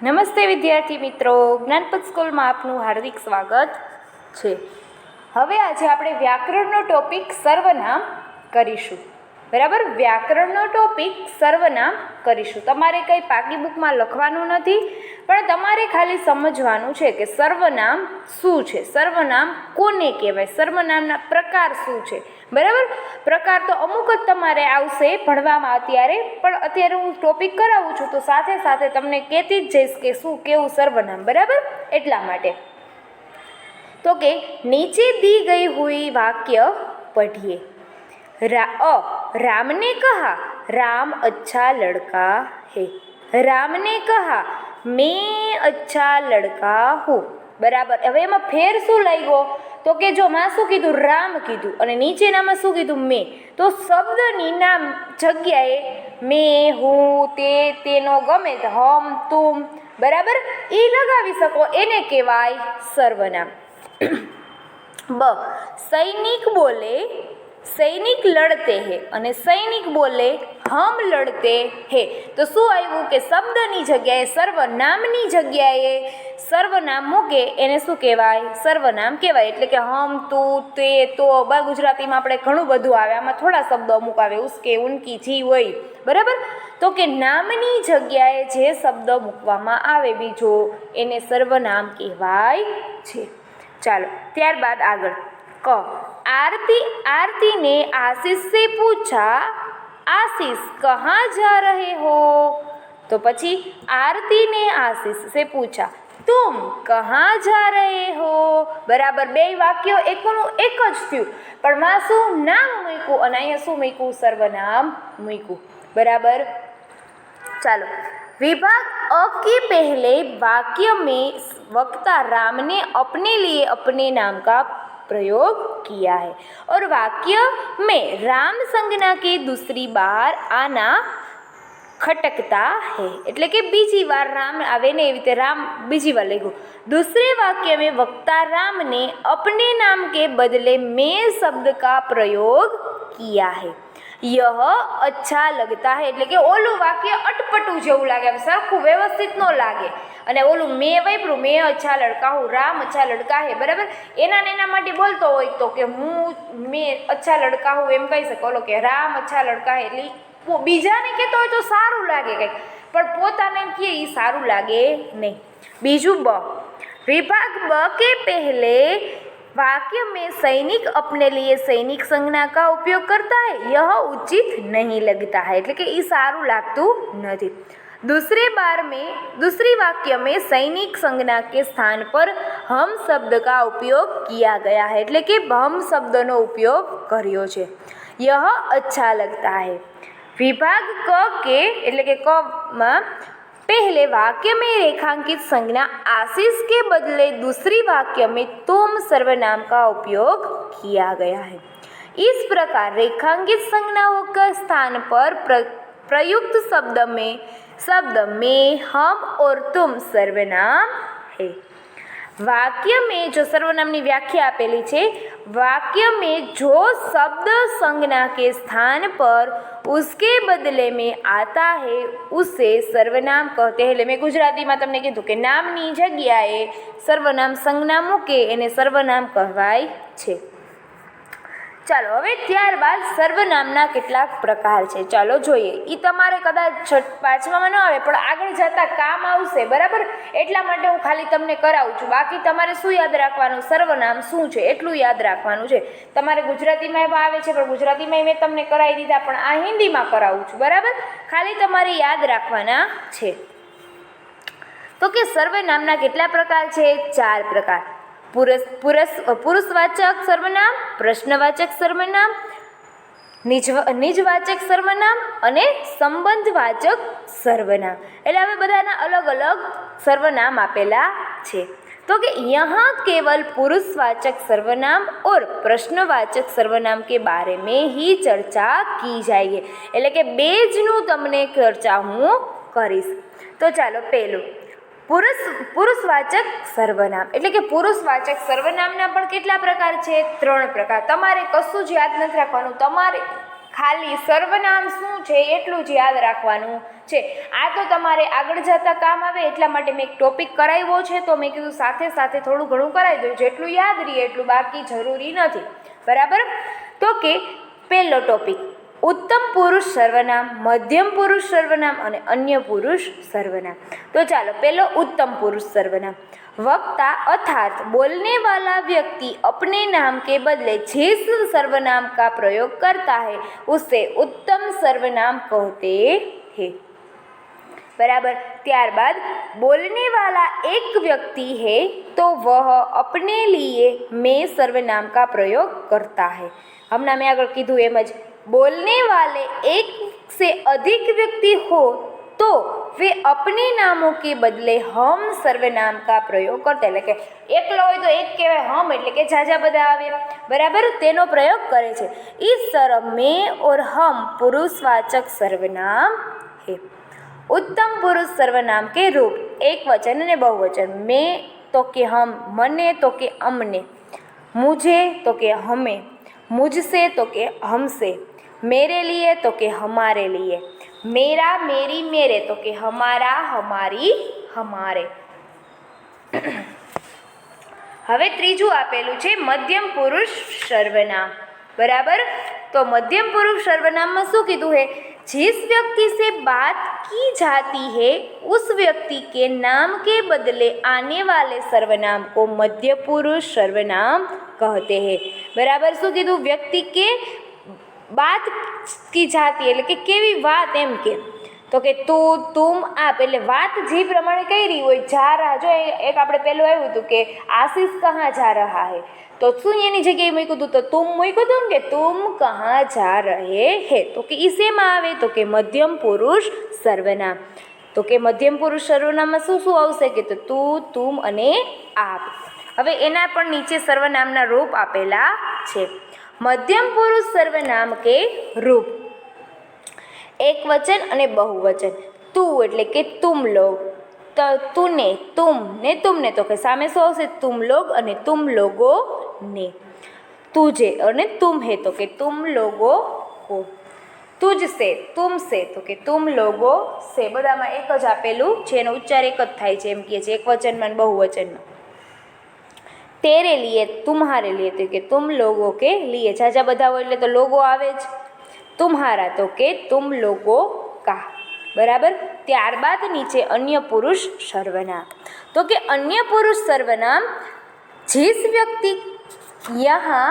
નમસ્તે વિદ્યાર્થી મિત્રો, જ્ઞાનપથ સ્કૂલમાં આપનું હાર્દિક સ્વાગત છે. હવે આજે આપણે વ્યાકરણનો ટોપિક સર્વનામ કરીશું. બરાબર, વ્યાકરણનો ટોપિક સર્વનામ કરીશું. તમારે કંઈ પાકી બુકમાં લખવાનું નથી, પણ તમારે ખાલી સમજવાનું છે કે સર્વનામ શું છે, સર્વનામ કોને કહેવાય, સર્વનામના પ્રકાર શું છે. બરાબર, પ્રકાર તો અમુક જ તમારે આવશે ભણવામાં અત્યારે, પણ અત્યારે હું ટોપિક કરાવું છું તો સાથે સાથે તમને કહેતી જ જઈશ કે શું કેવું સર્વનામ. બરાબર, એટલા માટે તો કે નીચે દી ગઈ હુઈ વાક્ય પઢીએ. राम ने कहा राम अच्छा लड़का है. राम ने कहा मैं अच्छा लड़का હું. બરાબર, હવે એમાં ફેર શું લાગ્યો તો કે જો માં શું કીધું, રામ કીધું, અને નીચેનામાં શું કીધું, મેં. તો શબ્દની નામ જગ્યાએ મેં, હું, તે, તેનો ગમે તો હમ, તુમ, બરાબર, એ લગાવી શકો, એને કહેવાય સર્વનામ. સૈનિક બોલે સૈનિક લડતે હે અને સૈનિક બોલે હમ લડતે હે. તો શું આવ્યું કે શબ્દની જગ્યાએ સર્વનામની જગ્યાએ સર્વનામ મૂકે એને શું કહેવાય, સર્વનામ કહેવાય. એટલે કે હમ, તું, તે, તો. ગુજરાતીમાં આપણે ઘણું બધું આવે, આમાં થોડા શબ્દો અમુક આવે, ઉસકે, ઉનકી, જી હોય. બરાબર, તો કે નામની જગ્યાએ જે શબ્દ મૂકવામાં આવે બીજો એને સર્વનામ કહેવાય છે. ચાલો ત્યારબાદ આગળ आरती ने आशीष से पूछा आशीष कहाँ जा रहे हो. तो પછી आरती ने आशीष से पूछा तुम कहाँ जा रहे हो. બરાબર, બે વાક્યો એકનું એક જ થયું, પણ માં શું નામ મૂક્યું અને અહીંયા શું મૂક્યું, સર્વનામ મૂક્યું. બરાબર, ચાલો विभाग अ के पहले वाक्य में वक्ता राम ने अपने लिए अपने नाम का प्रयोग किया है और वाक्य में राम संज्ञा के दूसरी बार आना खटकता है. એટલે કે બીજી વાર રામ આવે ને, એવી રીતે રામ બીજી વાર લખ્યું. दूसरे वाक्य में वक्ता राम ने अपने नाम के बदले मैं शब्द का प्रयोग किया है. यह अच्छा लगता है એટલે કે ઓલું વાક્ય અટપટું જેવું લાગે, સરખું વ્યવસ્થિત ન લાગે, અને ઓલું મેં વાપર્યું, મેં અચ્છા લડકા હું, રામ અચ્છા લડકા હે. બરાબર, એના ને એના માટે બોલતો હોય તો કે હું મેં અચ્છા લડકા હું એમ કહી શકો, ઓલો કે રામ અચ્છા લડકા હે, એટલે બીજાને કહેતો હોય તો સારું લાગે કંઈક, પણ પોતાને કહે એ સારું લાગે નહીં. બીજું विभाग ब के पहले वाक्य में सैनिक अपने लिए सैनिक संज्ञा का उपयोग करता है, यह उचित नहीं लगता है. એટલે કે એ સારું લાગતું નથી. दूसरी वाक्य में सैनिक संज्ञा के स्थान पर हम शब्द का उपयोग किया गया है, એટલે કે हम શબ્દનો ઉપયોગ કર્યો છે. यह अच्छा लगता है. विभाग क के એટલે કે ક માં पहले वाक्य में रेखांकित संज्ञा आशीष के बदले दूसरी वाक्य में तुम सर्वनाम का उपयोग किया गया है. इस प्रकार रेखांकित संज्ञाओं का स्थान पर प्रयुक्त शब्द में हम और तुम सर्वनाम है. वाक्य में जो सर्वनामनी व्याख्या आपेली है, वाक्य में जो शब्द संज्ञा के स्थान पर उसके बदले में आता है उसे सर्वनाम कहते हैं. એટલે મેં ગુજરાતીમાં તમને કીધું કે નામની જગ્યાએ સર્વનામ સંજ્ઞા મૂકે એને સર્વનામ કહેવાય છે. ચાલો હવે ત્યારબાદ સર્વનામના કેટલાક પ્રકાર છે, ચાલો જોઈએ. એ તમારે કદાચ પાંચમામાં ન આવે પણ આગળ જતાં કામ આવશે. બરાબર, એટલા માટે હું ખાલી તમને કરાવું છું. બાકી તમારે શું યાદ રાખવાનું, સર્વનામ શું છે એટલું યાદ રાખવાનું છે. તમારે ગુજરાતીમાં એવા આવે છે, પણ ગુજરાતીમાં મેં તમને કરાવી દીધા, પણ આ હિન્દીમાં કરાવું છું. બરાબર, ખાલી તમારે યાદ રાખવાના છે. તો કે સર્વનામના કેટલા પ્રકાર છે, 4 પ્રકાર. પુરુષવાચક સર્વનામ, પ્રશ્નવાચક સર્વનામ, નિજવાચક સર્વનામ અને સંબંધવાચક સર્વનામ. એટલે હવે બધાના અલગ અલગ સર્વનામ આપેલા છે. तो कि यहाँ केवल पुरुषवाचक सर्वनाम और प्रश्नवाचक सर्वनाम के बारे में ही चर्चा की जाएगी. એટલે કે બે જનું તમને ચર્ચા હું કરીશ. તો ચાલો પહેલું પુરુષવાચક સર્વનામ. એટલે કે પુરુષવાચક સર્વનામના પણ કેટલા પ્રકાર છે, 3 પ્રકાર. તમારે કશું જ યાદ નથી રાખવાનું, તમારે ખાલી સર્વનામ શું છે એટલું જ યાદ રાખવાનું છે. આ તો તમારે આગળ જતાં કામ આવે એટલા માટે મેં એક ટોપિક કરાવ્યો છે, તો મેં કીધું સાથે સાથે થોડું ઘણું કરાવી દઉં, જેટલું યાદ રહે એટલું, બાકી જરૂરી નથી. બરાબર. તો કે પહેલો ટોપિક ઉત્તમ પુરુષ સર્વનામ, મધ્યમ પુરુષ સર્વનામ અને અન્ય પુરુષ સર્વનામ. તો ચાલો પહેલો ઉત્તમ પુરુષ સર્વનામ. वक्ता अर्थात बोलने वाला व्यक्ति अपने नाम के बदले जिस सर्वनाम का प्रयोग करता है उसे उत्तम सर्वनाम कहते हैं. बराबर. ત્યારબાદ बोलने वाला एक व्यक्ति है तो वह अपने लिए मैं सर्वनाम का प्रयोग करता है. हमने मैं આગળ કીધું એમ જ बोलने वाले एक से अधिक व्यक्ति हो तो वे अपने नामों के बदले हम सर्वनाम का प्रयोग करते, એટલે કે એકલો હોય તો એક કહેવાય, હમ એટલે કે જાજા બધા આવે. બરાબર. તેનો પ્રયોગ કરે છે. इस तरह मैं और हम पुरुषवाचक सर्वनाम है. उत्तम पुरुष सर्वनाम के रूप एक वचन અને बहुवचन. मैं तो કે हम, મને તો કે અમને, मुझे तो કે हमें, मुझसे तो के हमसे, मेरे लिए तो के हमारे लिए, मेरा मेरी मेरे तो के हमारा हमारी हमारे. હવે ત્રીજું આપેલું છે મધ્યમ પુરુષ સર્વનામ. बराबर. तो मध्यम पुरुष सर्वनाम में शू कीधु है, जिस व्यक्ति से बात की जाती है उस व्यक्ति के नाम के बदले आने वाले सर्वनाम को मध्य पुरुष सर्वनाम कहते हैं. बराबर. शू कीधु, व्यक्ति के बात की जाती એટલે કે કેવી વાત એમ કે, તો કે તું તુમ આપ એટલે વાત જે પ્રમાણે કરી હોય, જા રહા. જો એક આપણે પહેલું આવ્યું હતું કે આશીષ કહાં જા રહા હે, તો શું એની જગ્યાએ મૂક્યું હતું, તો તુમ મૂક્યું હતું ને કે તુમ કહાં જા રહે હે, તો કે ઈ શેમાં આવે, તો કે મધ્યમ પુરુષ સર્વનામ. તો કે મધ્યમ પુરુષ સર્વનામમાં શું શું આવશે કે તો તું તુમ અને આપ. હવે એના પણ નીચે સર્વનામના રૂપ આપેલા છે. मध्यम पुरुष सर्वनाम के रूप एक वचन અને बहुवचन. તું એટલે કે तुम लोग, તો तूने तुम ने तुमने, તો કે સામે શું આવશે, तुम लोग અને तुम लोगो ने. तुझे અને तुम है તો કે तुम लोगो को. तुझसे तुमसे તો કે तुम लोगो से. બધામાં એક જ આપેલું છે, એનો ઉચ્ચાર એક જ થાય છે એમ કહે છે, એક વચનમાં અને बहुवचનમાં. तेरे लिए तुम्हारे लिए तो के तुम लोगों के लिए, जाजा બધા હોય એટલે તો લોગો આવે જ. तुम्हारा तो के तुम लोगों का. बराबर. ત્યારબાદ નીચે અન્ય પુરુષ સર્વનામ. તો કે અન્ય પુરુષ સર્વનામ जिस व्यक्ति यहाँ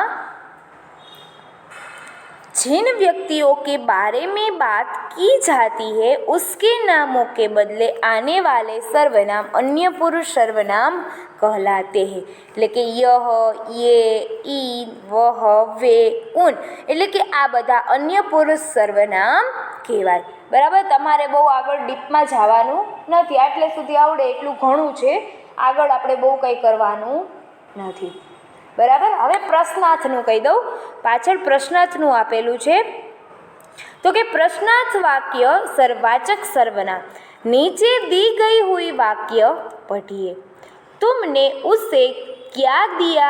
जिन व्यक्तियों के बारे में बात की जाती है उसके नामों के बदले आने वाले सर्वनाम अन्य पुरुष सर्वनाम कहलाते हैं. એટલે કે યહ, યે, ઈ, વહ, વે, ઉન એટલે કે આ બધા અન્ય પુરુષ સર્વનામ કહેવાય. બરાબર. તમારે બહુ આગળ ડીપમાં જવાનું નથી, આટલે સુધી આવડે એટલું ઘણું છે, આગળ આપણે બહુ કંઈ કરવાનું નથી. બરાબર. હવે પ્રશ્નાર્થનું કહી દઉં, પાછળ પ્રશ્નાર્થનું આપેલું છે. તો કે પ્રશ્નાર્થ વાક્ય सर्ववाचक सर्वनाम. नीचे दी गई हुई वाक्य पढ़िए. तुमने उससे क्या दिया,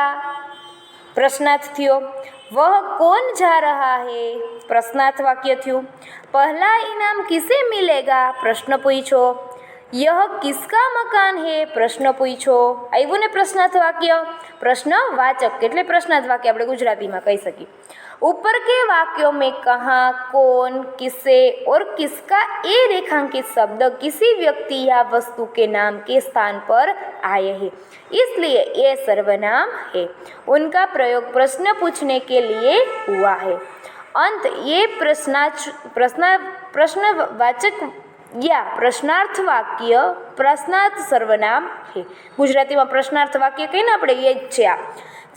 प्रश्नार्थ थयो. वह कौन जा रहा है, प्रश्नार्थ वाक्य थયું. पहला इनाम किसे मिलेगा, प्रश्न पूछो. यह किसका मकान है, प्रश्न पूछो. આવ્યું ને પ્રશ્નાર્થ વાક્ય. प्रश्नवाचक એટલે प्रश्नार्थ वाक्य આપણે ગુજરાતીમાં કહી શકીએ. ऊपर के वाक्यों में कहाँ, कौन, किसे और किसका ये रेखांकित शब्द किसी व्यक्ति या वस्तु के नाम के स्थान पर आए हैं, इसलिए ये सर्वनाम है. उनका प्रयोग प्रश्न पूछने के लिए हुआ है. अंत ये प्रश्नवाचक या प्रश्नार्थ वाक्य प्रश्नार्थ सर्वनाम है. गुजराती में प्रश्नार्थ वाक्य कहीं ना अपने ये है.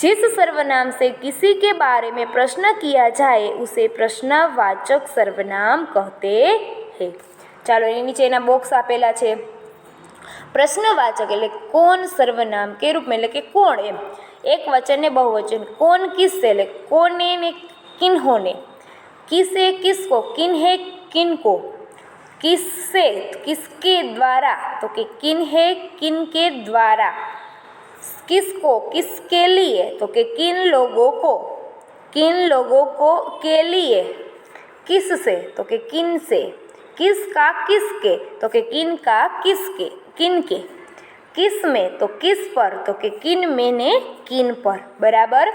जिस सर्वनाम से किसी के बारे में प्रश्न किया जाए उसे प्रश्नवाचक सर्वनाम कहते हैं. ચાલો એની નીચે એના બોક્સ આપેલા છે. પ્રશ્નવાચક એટલે કોણ સર્વનામ કે રૂપ में એટલે કે કોણ એમ, એક વચન ને બહુવચન. કોણ કિસસે એટલે કોને ને કિન્હોને, किसे किसको, किन्हे किनको, किससे किसके द्वारा तो कि किन्हे किनके द्वारा, किसको किसके लिए तो कि किन लोगों को के लिए, किससे तो के किनसे, किसका किसके तो के किनका किसके किनके, किस में तो किस पर तो के किन में ने किन पर। बराबर।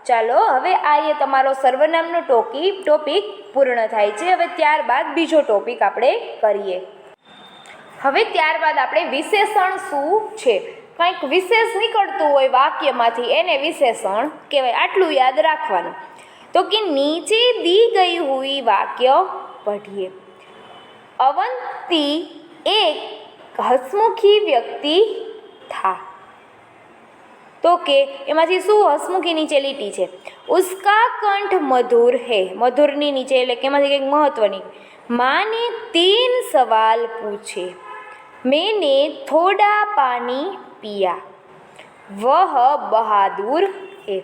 ચાલો હવે આ તમારો સર્વનામનો ટોપિક પૂર્ણ થાય છે। હવે ત્યારબાદ બીજો ટોપિક આપણે કરીએ। હવે ત્યારબાદ આપણે વિશેષણ શું છે, કંઈક વિશેષ નીકળતું હોય વાક્યમાંથી એને વિશેષણ કહેવાય, આટલું યાદ રાખવાનું। તો કે નીચે દી ગઈ હુઈ વાક્ય પઢીએ। અવંતી એક હસમુખી વ્યક્તિ થા, તો કે એમાંથી શું હસમુખી નીચે લીટી છે, ઉસકા કંઠ મધુર હે, મધુરની નીચે એટલે કે એમાંથી કંઈક મહત્વની। માને 3 સવાલ પૂછે, मैंने थोड़ा पानी पिया, वह बहादुर है।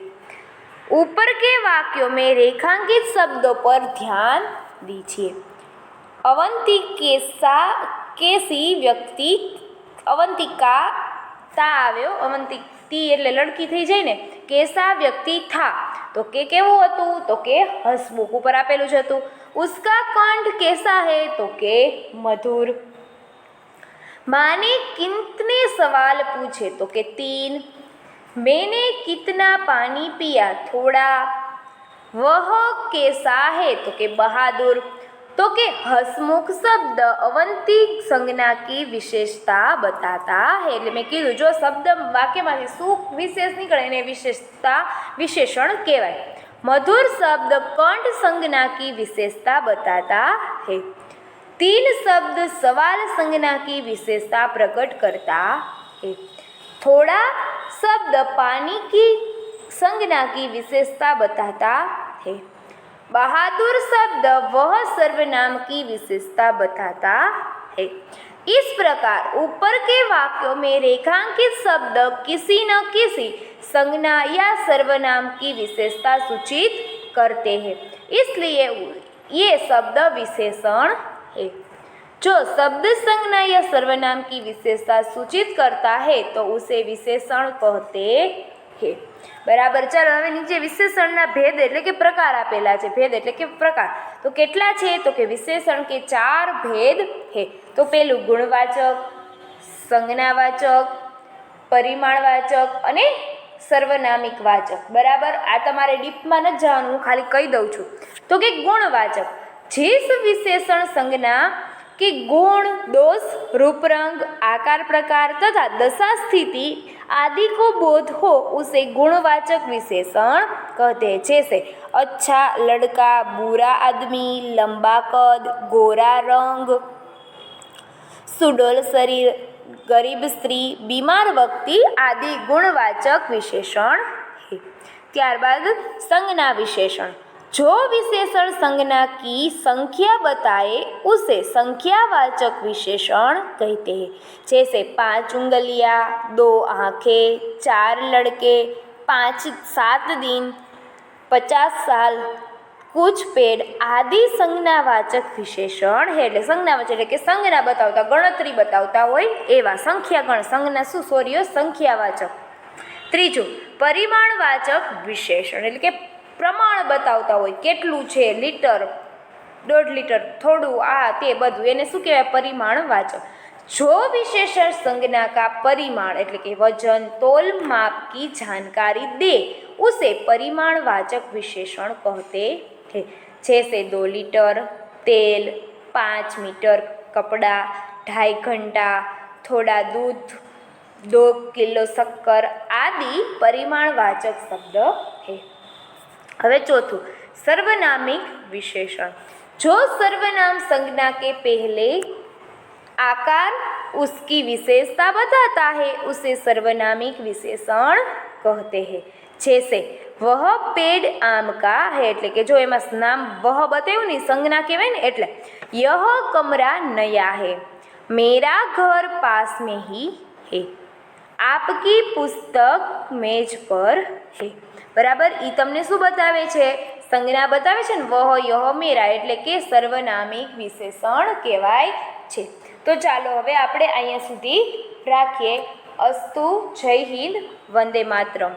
ऊपर के वाक्यों में रेखांकित शब्दों पर ध्यान दीजिए। अवंती कैसी व्यक्ति, अवंतिका ता આવ્યો, અવંતી એટલે લડકી થઈ જાય ને, કેસા વ્યક્તિ થા તો કે કેવું હતું તો કે હસમુખ, ઉપર આપેલું જ હતું। ઉસકા કંઠ કેસા હે તો કે મધુર। माने कितने सवाल पूछे तो के 3। मैंने कितना पानी पिया, थोड़ा। वह कैसा है तो के बहादुर। तो के हसमुख शब्द अवंती संज्ञा की विशेषता बताता है। એટલે મેં કીધું જો શબ્દ વાક્યમાંથી શું વિશેષ નીકળે એને વિશેષતા વિશેષણ કહેવાય। મધુર શબ્દ કંઠ संज्ञा की विशेषता बताता है। 3 शब्द सवाल संज्ञा की विशेषता प्रकट करता है। थोड़ा शब्द पानी की संज्ञा की विशेषता बताता है। बहादुर शब्द वह सर्वनाम की विशेषता बताता है। इस प्रकार ऊपर के वाक्यों में रेखांकित शब्द किसी न किसी संज्ञा या सर्वनाम की विशेषता सूचित करते हैं, इसलिए ये शब्द विशेषण है। जो शब्द संज्ञा या सर्वनाम की विशेषता सूचित करता है तो उसे विशेषण कहते हैं। बराबर। ચાલો હવે નીચે વિશેષણના ભેદ એટલે કે પ્રકાર આપેલા છે। ભેદ એટલે કે પ્રકાર તો કેટલા છે તો કે વિશેષણ કે 4 ભેદ છે। તો પેલું ગુણવાચક, સંજ્ઞાવાચક, પરિમાણવાચક અને સર્વનામિક વાચક। બરાબર। આ તમારે ડીપમાં ન જવાનું, હું ખાલી કહી દઉં છું। તો કે ગુણવાચક, जिस विशेषण संज्ञा के गुण, दोष, रूप, रंग, आकार, प्रकार तथा दशा, स्थिति आदि को बोध हो उसे गुणवाचक विशेषण कहते हैं। जैसे अच्छा लड़का, बुरा आदमी, लंबा कद, गोरा रंग, सुडौल शरीर, गरीब स्त्री, बीमार व्यक्ति आदि गुणवाचक विशेषण है। त्यारबाद संज्ञा विशेषण, जो विशेषण संज्ञा की संख्या बताए उसे संख्यावाचक विशेषण कहते हैं। जैसे 5 उंगलियां, 2 आँखें, 4 लड़के, 5-7 दिन, 50 साल, कुछ पेड़ आदि संज्ञावाचक विशेषण है। એટલે સંજ્ઞાવાચક એટલે કે સંજ્ઞા બતાવતા, ગણતરી બતાવતા હોય એવા સંખ્યા ગણ, સંજ્ઞા શું સોરીઓ સંખ્યાવાચક। ત્રીજું પરિમાણવાચક વિશેષણ એટલે કે પ્રમાણ બતાવતા હોય, કેટલું છે, લીટર, 1.5 લીટર, થોડું, આ તે બધું, એને શું કહેવાય પરિમાણવાચક। जो विशेषण संज्ञा का परिमाण એટલે કે વજન, તોલ, માપ की जानकारी दे उसे परिमाणवाचक विशेषण कहते हैं। जैसे 2 लीटर तेल, 5 मीटर कपड़ा, 2.5 घंटा, थोड़ा दूध, 2 किलो शक्कर आदि परिमाणवाचक शब्द है। હવે ચોથું सर्वनामिक विशेषण, जो सर्वनाम संज्ञा के पहले आकार उसकी विशेषता बताता है उसे सर्वनामिक विशेषण कहते हैं। जैसे वह पेड़ आम का है એટલે કે જો એમાં નામ वह બતાવ્યું ને સંજ્ઞા કહેવાય ને, એટલે यह कमरा नया है, मेरा घर पास में ही है, आपकी पुस्तक मेज पर है। बराबर। ई તમને શું બતાવે છે? સંજ્ઞા બતાવે છે ને, વહ, યહ, મેરા એટલે કે સર્વનામિક વિશેષણ કહેવાય છે। તો ચાલો હવે આપણે અહીંયા સુધી રાખીએ। અસ્તુ, જય હિન્દ, વંદે માતરમ।